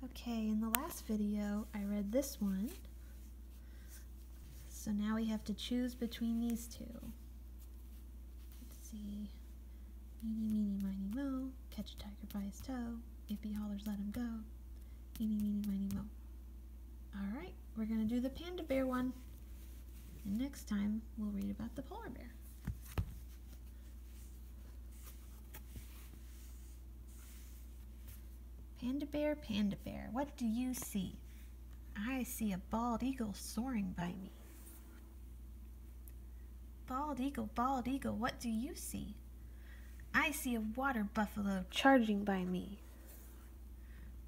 Okay, in the last video, I read this one. So now we have to choose between these two. Let's see. Eeny, meeny, miny, moe. Catch a tiger by his toe. If he hollers, let him go. Eeny, meeny, miny, moe. Alright, we're going to do the panda bear one. And next time, we'll read about the polar bear. Panda bear, what do you see? I see a bald eagle soaring by me. Bald eagle, what do you see? I see a water buffalo charging by me.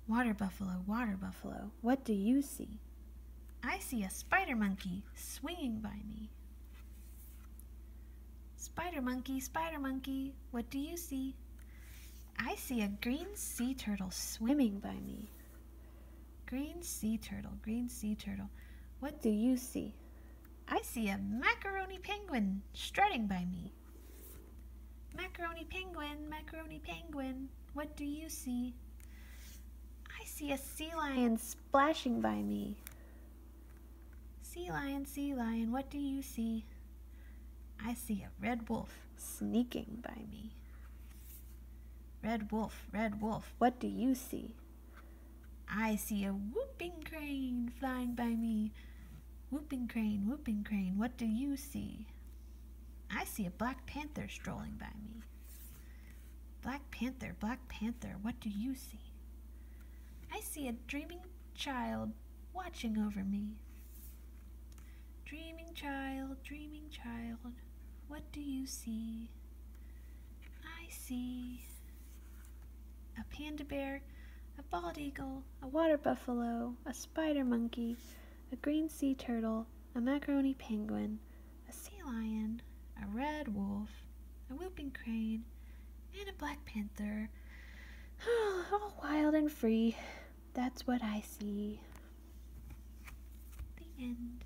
Water buffalo, what do you see? I see a spider monkey swinging by me. Spider monkey, what do you see? I see a green sea turtle swimming by me. Green sea turtle, what do you see? I see a macaroni penguin strutting by me. Macaroni penguin, what do you see? I see a sea lion splashing by me. Sea lion, what do you see? I see a red wolf sneaking by me. Red wolf, what do you see? I see a whooping crane flying by me. Whooping crane, what do you see? I see a black panther strolling by me. Black panther, what do you see? I see a dreaming child watching over me. Dreaming child, what do you see? I see a panda bear, a bald eagle, a water buffalo, a spider monkey, a green sea turtle, a macaroni penguin, a sea lion, a red wolf, a whooping crane, and a black panther. All wild and free. That's what I see. The end.